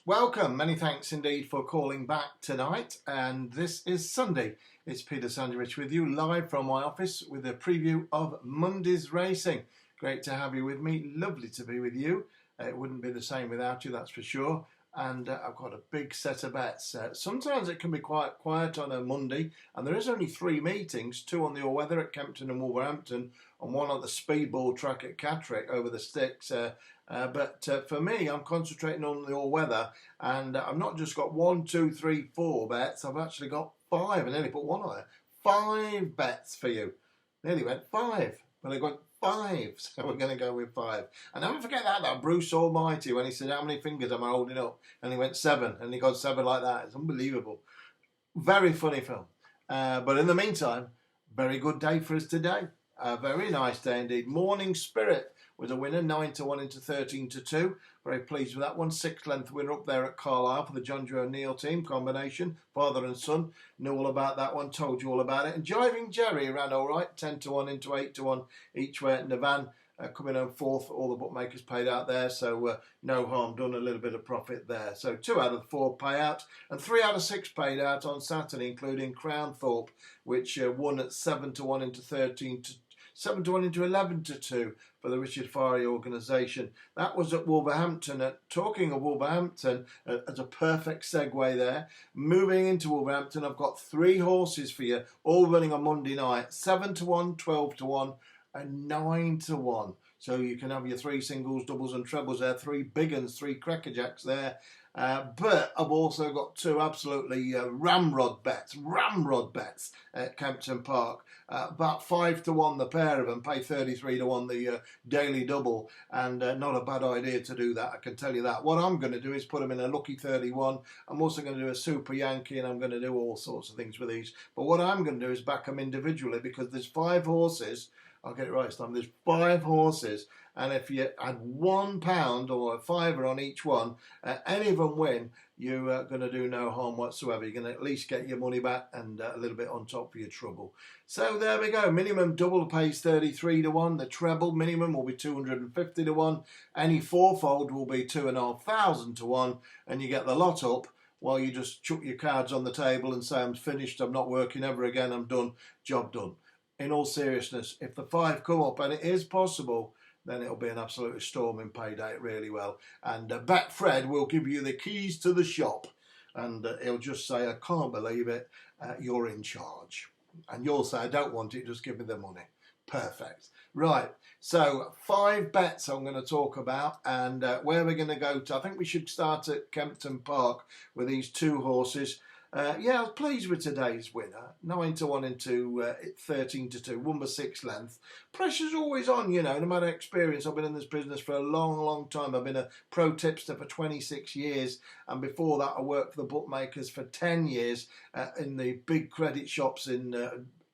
Welcome, many thanks indeed for calling back tonight, and this is Sunday. It's Peter Sandovich with you live from my office with a preview of Monday's racing. Great to have you with me, lovely to be with you. It wouldn't be the same without you, that's for sure. And I've got a big set of bets. Sometimes it can be quite quiet on a Monday, and there is only 3 meetings, 2 on the all-weather at Kempton and Wolverhampton, and 1 at the speedball track at Catterick over the sticks. But for me, I'm concentrating on the all-weather, and I've not just got 1, 2, 3, 4 bets. I've actually got 5. I nearly put 1 on there. 5 bets for you. Nearly went 5, but I got 5, so we're going to go with 5. And never forget that Bruce Almighty, when he said, how many fingers am I holding up? And he went 7, and he got 7 like that. It's unbelievable. Very funny film. But in the meantime, very good day for us today. A very nice day indeed. Morning Spirit was a winner, 9-1 into 13-2. Very pleased with that one. 6th length winner up there at Carlisle for the John Joe O'Neill team combination. Father and son. Knew all about that one, told you all about it. And Jiving Jerry ran all right, 10-1 into 8-1 each way at Navan. Coming home 4th, all the bookmakers paid out there, so no harm done, a little bit of profit there. So 2 out of the 4 pay out, and 3 out of 6 paid out on Saturday, including Crownthorpe, which won at 7-1 into 7-1 into 11-2 for the Richard Farley organisation. That was at Wolverhampton. Talking of Wolverhampton, as a perfect segue there, moving into Wolverhampton, I've got 3 horses for you, all running on Monday night, 7-1, 12-1, and 9-1. So you can have your 3 singles, doubles and trebles there, 3 big uns, 3 crackerjacks there. But I've also got 2 absolutely ramrod bets at Kempton Park. About 5-1 the pair of them, pay 33-1 the daily double, and not a bad idea to do that, I can tell you that. What I'm going to do is put them in a lucky 31. I'm also going to do a super Yankee, and I'm going to do all sorts of things with these. But what I'm going to do is back them individually, because there's 5 horses. I'll get it right this time. There's 5 horses, and if you add £1 or a fiver on each one, any of them win, you're going to do no harm whatsoever. You're going to at least get your money back and a little bit on top for your trouble. So there we go. Minimum double pays 33-1. The treble minimum will be 250-1. Any fourfold will be 2,500-1, and you get the lot up. While you just chuck your cards on the table and say, I'm finished, I'm not working ever again, I'm done, job done. In all seriousness, if the 5 come up, and it is possible, then it'll be an absolutely storming payday really well. And Betfred will give you the keys to the shop, and he'll just say, I can't believe it, you're in charge. And you'll say, I don't want it, just give me the money. Perfect. Right, so 5 bets I'm going to talk about, and where we're going to go to. I think we should start at Kempton Park with these 2 horses. Yeah, I was pleased with today's winner. 9-1 into 13-2, won by 6 length. Pressure's always on, you know, no matter experience. I've been in this business for a long, long time. I've been a pro tipster for 26 years, and before that I worked for the bookmakers for 10 years in the big credit shops in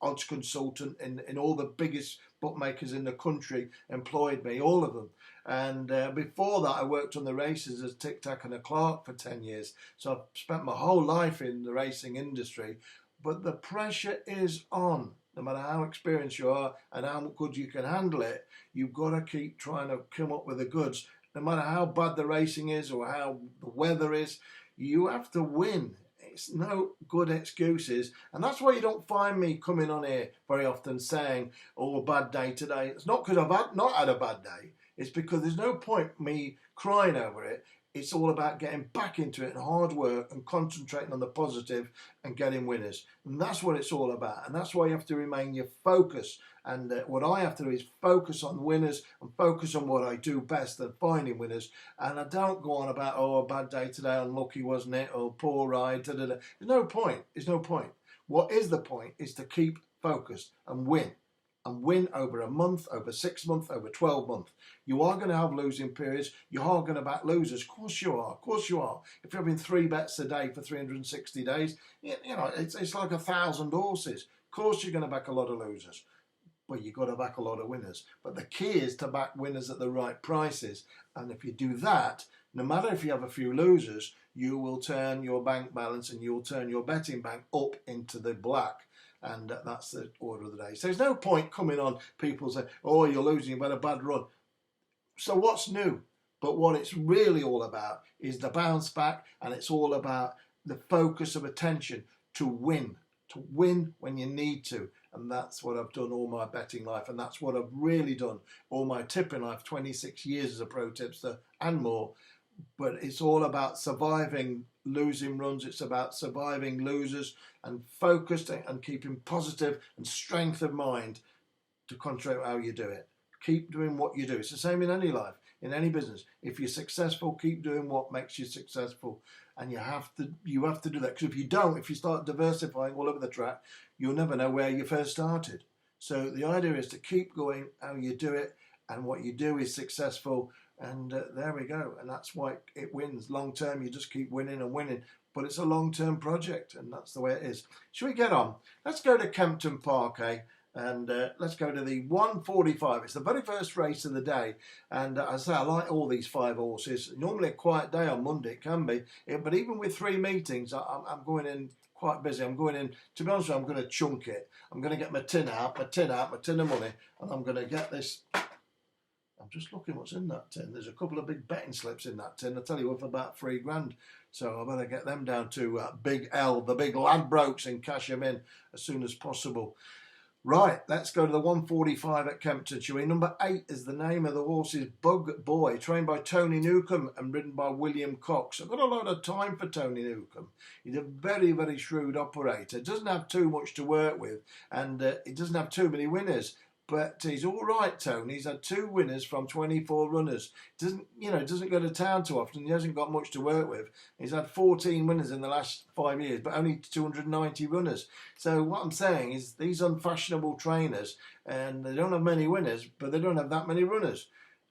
odds consultant, in all the biggest bookmakers in the country employed me, all of them. And before that, I worked on the races as Tic Tac and a clerk for 10 years. So I've spent my whole life in the racing industry. But the pressure is on. No matter how experienced you are and how good you can handle it, you've got to keep trying to come up with the goods. No matter how bad the racing is or how the weather is, you have to win. It's no good excuses, and that's why you don't find me coming on here very often saying, oh, a bad day today. It's not because I've not had a bad day. It's because there's no point me crying over it. It's all about getting back into it and hard work and concentrating on the positive and getting winners. And that's what it's all about. And that's why you have to remain your focus. And what I have to do is focus on winners and focus on what I do best and finding winners. And I don't go on about, oh, a bad day today, unlucky, wasn't it? Or poor ride. Da, da, da. There's no point. There's no point. What is the point is to keep focused and win. And win over a month, over 6 months, over 12 months. You are going to have losing periods. You are going to back losers. Of course you are. Of course you are. If you're having 3 bets a day for 360 days, you know, it's like 1,000 horses. Of course you're going to back a lot of losers. Well, you've got to back a lot of winners. But the key is to back winners at the right prices. And if you do that, no matter if you have a few losers, you will turn your bank balance and you'll turn your betting bank up into the black. And that's the order of the day. So there's no point coming on people saying, oh, you're losing, you've had a bad run. So what's new? But what it's really all about is the bounce back, and it's all about the focus of attention to win when you need to. And that's what I've done all my betting life, and that's what I've really done all my tipping life, 26 years as a pro tipster and more. But it's all about surviving losing runs. It's about surviving losers and focused and keeping positive and strength of mind to concentrate how you do it. Keep doing what you do. It's the same in any life, in any business. If you're successful, keep doing what makes you successful. And you have to do that. Because if you don't, if you start diversifying all over the track, you'll never know where you first started. So the idea is to keep going how you do it, and what you do is successful. And there we go. And that's why it wins. Long term, you just keep winning and winning. But it's a long-term project, and that's the way it is. Shall we get on? Let's go to Kempton Park, and let's go to the 145. It's the very first race of the day, and as I say, I like all these 5 horses. Normally a quiet day on Monday, it can be, but even with 3 meetings, I'm going in quite busy. I'm going in, to be honest with you, I'm going to chunk it. I'm going to get my tin of money, and I'm going to get this. I'm just looking what's in that tin. There's a couple of big betting slips in that tin. I tell you, worth about £3 grand. So I better get them down to Big L, the big Ladbrokes, and cash them in as soon as possible. Right, let's go to the 145 at Kempton. Number 8 is the name of the horse, is Bug Boy, trained by Tony Newcombe and ridden by William Cox. I've got a lot of time for Tony Newcombe. He's a very, very shrewd operator. Doesn't have too much to work with, and he doesn't have too many winners. But he's all right, Tony. He's had 2 winners from 24 runners. Doesn't go to town too often. He hasn't got much to work with. He's had 14 winners in the last 5 years, but only 290 runners. So what I'm saying is these unfashionable trainers, and they don't have many winners, but they don't have that many runners.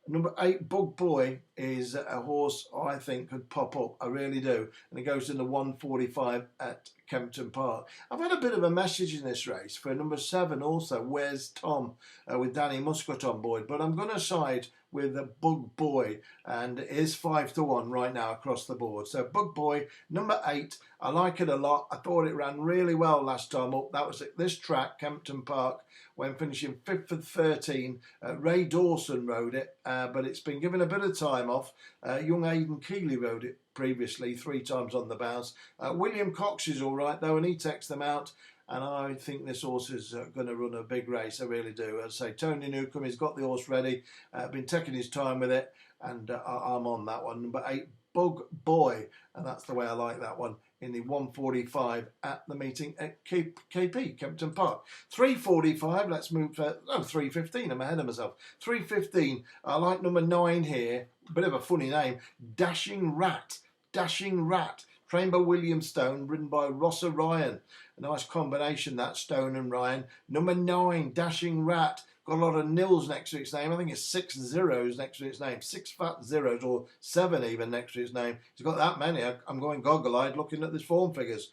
Number 8, Bug Boy, is a horse I think could pop up. I really do. And it goes in the 145 at Kempton Park. I've had a bit of a message in this race for number 7 also, Where's Tom, with Danny Muscat on board. But I'm going to side with the Bug Boy, and it is 5-1 right now across the board. So Bug Boy, number 8, I like it a lot. I thought it ran really well last time up. That was at this track, Kempton Park, when finishing 5th of 13. Ray Dawson rode it, but it's been given a bit of time off. Young Aidan Keeley rode it previously, 3 times on the bounce. William Cox is all right though, and he takes them out. And I think this horse is going to run a big race. I really do. As I say, Tony Newcombe, he's got the horse ready, been taking his time with it, and I'm on that one. Number 8, Bug Boy, and that's the way I like that one, in the 145 at the meeting at KP, Kempton Park. 345, let's move to, 315, I'm ahead of myself. 315, I like number 9 here, a bit of a funny name, Dashing Rat, trained by William Stone, ridden by Rossa Ryan. A nice combination, that, Stone and Ryan. Number 9, Dashing Rat. Got a lot of nils next to its name. I think it's 6 zeros next to its name. 6 fat zeros, or 7 even next to its name. He's got that many. I'm going goggle-eyed looking at his form figures.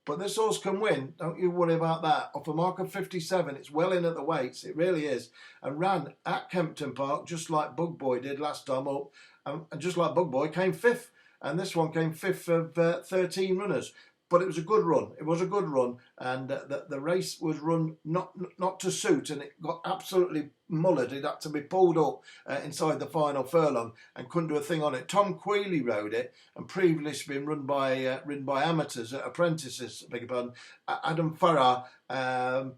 But this horse can win. Don't you worry about that. Off a mark of 57, it's well in at the weights. It really is. And ran at Kempton Park, just like Bug Boy did last time up. And just like Bug Boy, came 5th. And this one came 5th of 13 runners. But it was a good run. It was a good run, and the race was run not to suit, and it got absolutely mullered. It had to be pulled up inside the final furlong, and couldn't do a thing on it. Tom Quealy rode it, and previously been ridden by amateurs, apprentices, beg your pardon. Adam Farrar,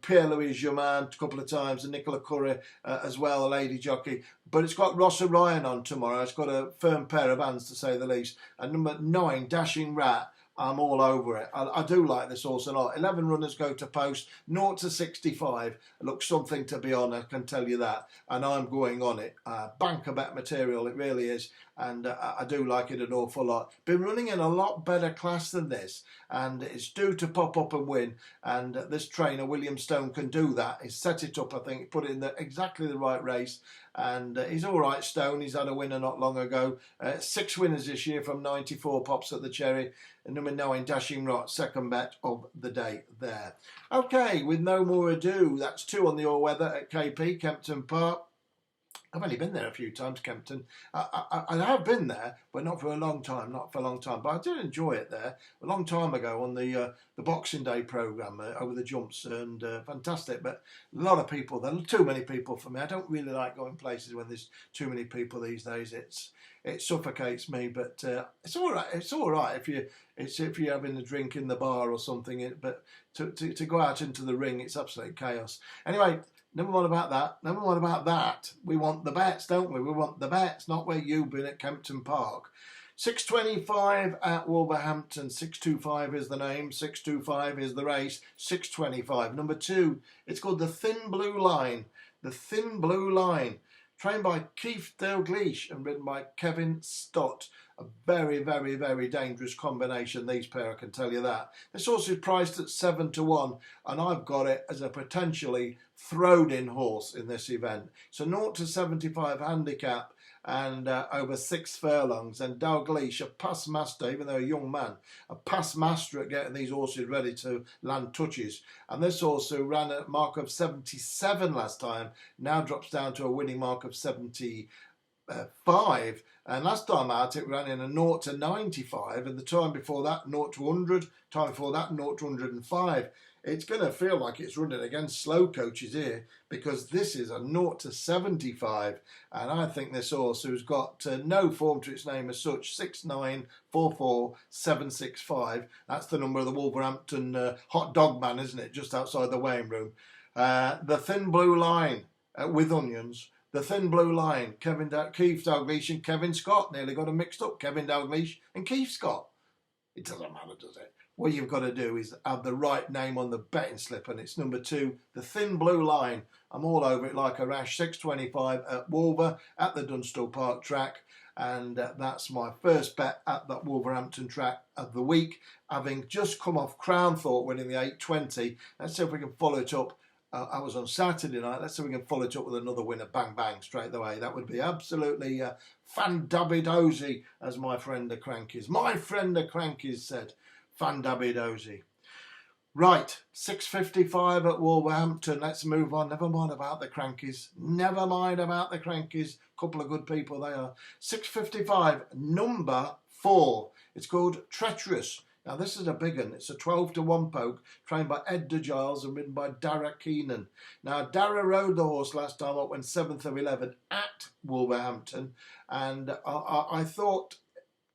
Pierre-Louis Germain a couple of times, and Nicola Curry as well, a lady jockey. But it's got Rossa Ryan on tomorrow. It's got a firm pair of hands, to say the least. And number 9, Dashing Rat, I'm all over it. I do like this horse a lot. 11 runners go to post, 0 to 65. It looks something to be on, I can tell you that. And I'm going on it. Banker bet material, it really is. And I do like it an awful lot. Been running in a lot better class than this, and it's due to pop up and win. And this trainer, William Stone, can do that. He's set it up, I think, put it in exactly the right race. And he's all right, Stone. He's had a winner not long ago. 6 winners this year from 94 pops at the Cherry. And number 9, Dashing Rat, second bet of the day there. Okay, with no more ado, that's 2 on the all-weather at KP, Kempton Park. I've only been there a few times, Kempton. I have been there, but not for a long time. But I did enjoy it there a long time ago on the Boxing Day programme over the jumps, and fantastic. But a lot of people. There are too many people for me. I don't really like going places when there's too many people these days. It suffocates me. But it's all right. It's all right if you're having a drink in the bar or something. But to go out into the ring, it's absolute chaos. Anyway. Never mind about that. Never mind about that. We want the bets, don't we? We want the bets, not where you've been at Kempton Park. 6.25 at Wolverhampton. 6.25 is the name. 6.25 is the race. 6.25. Number 2. It's called the Thin Blue Line. The Thin Blue Line. Trained by Keith Dalglish and ridden by Kevin Stott. A very, very, very dangerous combination, these pair, I can tell you that. This horse is priced at 7-1, and I've got it as a potentially thrown-in horse in this event. So 0-75 handicap and over 6 furlongs. And Dalglish, a past master, even though a young man, a past master at getting these horses ready to land touches. And this horse, who ran a mark of 77 last time, now drops down to a winning mark of 75. And last time out it ran in a 0-95, and the time before that 0-100, time before that 0-105. It's going to feel like it's running against slow coaches here, because this is a 0-75, and I think this horse, who's got no form to its name as such, 6-9-4-4-7-6-5, that's the number of the Wolverhampton hot dog man, isn't it, just outside the weighing room. The Thin Blue Line with onions. The Thin Blue Line, Keith Dalglish and Kevin Stott. Nearly got them mixed up, Kevin Dalglish and Keith Stott. It doesn't matter, does it? What you've got to do is have the right name on the betting slip, and it's number 2, the Thin Blue Line. I'm all over it like a rash. 6.25 at Wolver at the Dunstall Park track, and that's my first bet at that Wolverhampton track of the week, having just come off Crown Thought winning the 8.20. Let's see if we can follow it up. I was on Saturday night. Let's see if we can follow it up with another winner. Bang, bang, straight away. That would be absolutely fan-dabby-dozy, as my friend the Crankies. My friend the Crankies said. Fan-dabby-dozy. Right, 6.55 at Wolverhampton. Let's move on. Never mind about the Crankies. Never mind about the Crankies. Couple of good people they are. 6.55, number 4. It's called Treacherous. Now, this is a big one. It's a 12-1 poke, trained by Ed de Giles and ridden by Dara Keenan. Now, Dara rode the horse last time up, went 7th of 11 at Wolverhampton, and I thought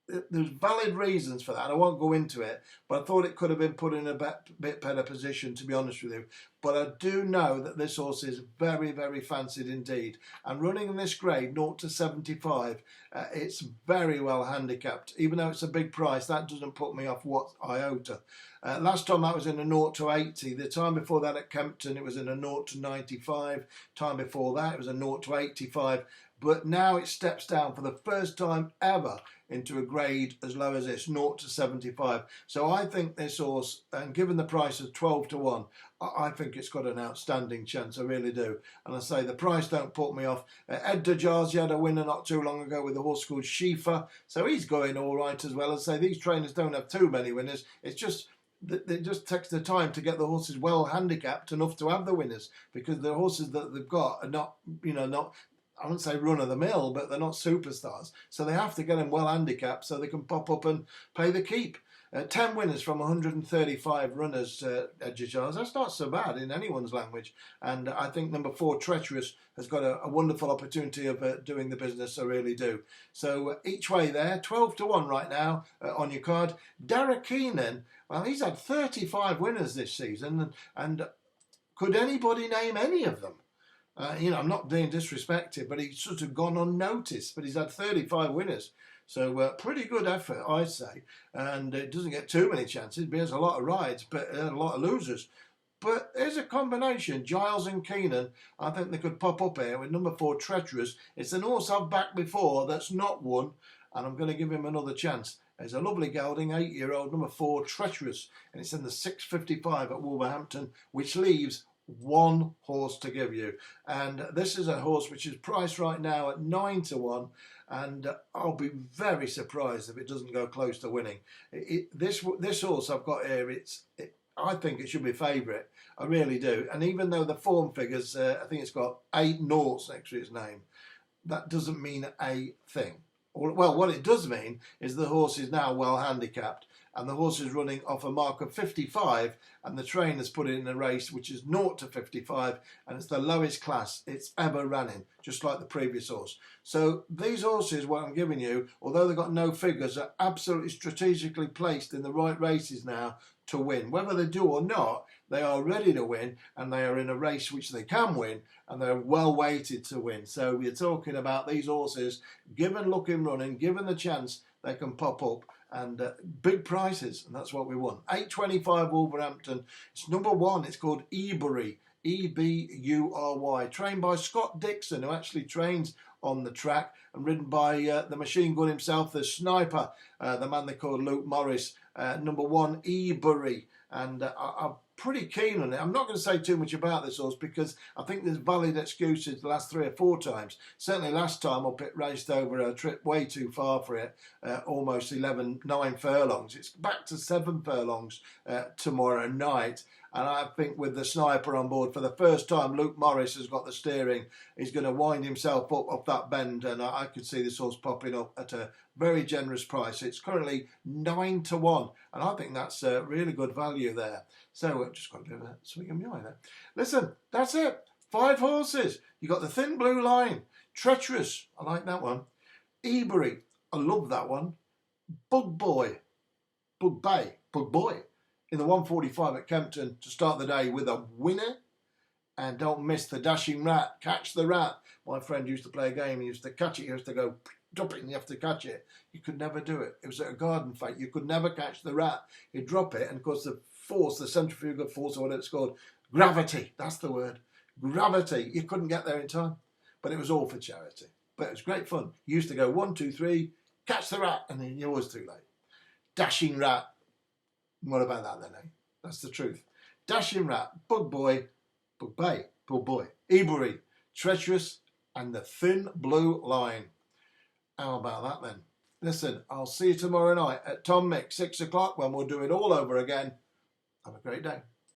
there's valid reasons for that. I won't go into it, but I thought it could have been put in a bit better position, to be honest with you. But I do know that this horse is very, very fancied indeed. And running in this grade, 0-75, it's very well handicapped. Even though it's a big price, that doesn't put me off what iota. Last time that was in a 0-80. The time before that at Kempton, it was in a 0-95. Time before that, it was a 0-85. But now it steps down for the first time ever into a grade as low as this, 0-75. So I think this horse, and given the price of 12-1, I think it's got an outstanding chance. I really do. And I say the price don't put me off. Ed de Giles, he had a winner not too long ago with a horse called Schiefer, so he's going all right as well. As I say, these trainers don't have too many winners. It's just it just takes the time to get the horses well handicapped enough to have the winners, because the horses that they've got are not, I wouldn't say run of the mill, but they're not superstars. So they have to get them well handicapped so they can pop up and pay the keep. 10 winners from 135 runners at Giles. That's not so bad in anyone's language. And I think number 4, Treacherous, has got a wonderful opportunity of doing the business. I really do. So each way there, 12-1 right now on your card. Dara Keenan, well, he's had 35 winners this season. And could anybody name any of them? I'm not being disrespected, but he's sort of gone unnoticed. But he's had 35 winners. So pretty good effort, I say. And it doesn't get too many chances. He has a lot of rides, but a lot of losers. But there's a combination, Giles and Keenan. I think they could pop up here with number 4, Treacherous. It's an horse I've backed before that's not won, and I'm going to give him another chance. There's a lovely gelding, 8-year-old, number 4, Treacherous. And it's in the 6.55 at Wolverhampton, which leaves one horse to give you. And this is a horse which is priced right now at 9-1. And I'll be very surprised if it doesn't go close to winning. This horse I've got here, I think it should be favourite. I really do. And even though the form figures, I think it's got 8 noughts next to its name, that doesn't mean a thing. Well, what it does mean is the horse is now well handicapped, and the horse is running off a mark of 55, and the trainer's put it in a race which is 0 to 55, and it's the lowest class it's ever ran in, just like the previous horse. So these horses, what I'm giving you, although they've got no figures, are absolutely strategically placed in the right races now to win. Whether they do or not, they are ready to win, and they are in a race which they can win, and they're well weighted to win. So we're talking about these horses, given looking running, given the chance, they can pop up, and big prices, and that's what we want. 8.25 Wolverhampton. It's number 1. It's called Ebury, E-B-U-R-Y, trained by Scott Dixon, who actually trains on the track, and ridden by the machine gun himself, the sniper, the man they call Luke Morris. Number 1, Ebury, and I'm pretty keen on it. I'm not going to say too much about this horse because I think there's valid excuses the last 3 or 4 times. Certainly last time up, it raced over a trip way too far for it, almost 9 furlongs. It's back to 7 furlongs tomorrow night. And I think with the sniper on board, for the first time, Luke Morris has got the steering. He's going to wind himself up off that bend, and I could see this horse popping up at a very generous price. It's currently 9 to 1, and I think that's a really good value there. So I've just got a bit of a swing of my eye there. Listen, that's it. 5 horses. You got the Thin Blue Line, Treacherous. I like that one. Ebury. I love that one. Bug Boy. In the 145 at Kempton to start the day with a winner. And don't miss the Dashing Rat. Catch the Rat. My friend used to play a game. He used to catch it. He used to go, drop it, and you have to catch it. You could never do it. It was at a garden fete. You could never catch the rat. He'd drop it, and of course the force, the centrifugal force, or whatever it's called, gravity, that's the word, gravity, you couldn't get there in time. But it was all for charity. But it was great fun. You used to go 1, 2, 3, catch the rat, and then you're always too late. Dashing Rat. What about that then, eh? That's the truth. Dashing Rat, Bug Boy, Ebury, Treacherous, and the Thin Blue Line. How about that then? Listen, I'll see you tomorrow night at Tom Mick, 6 o'clock, when we'll do it all over again. Have a great day.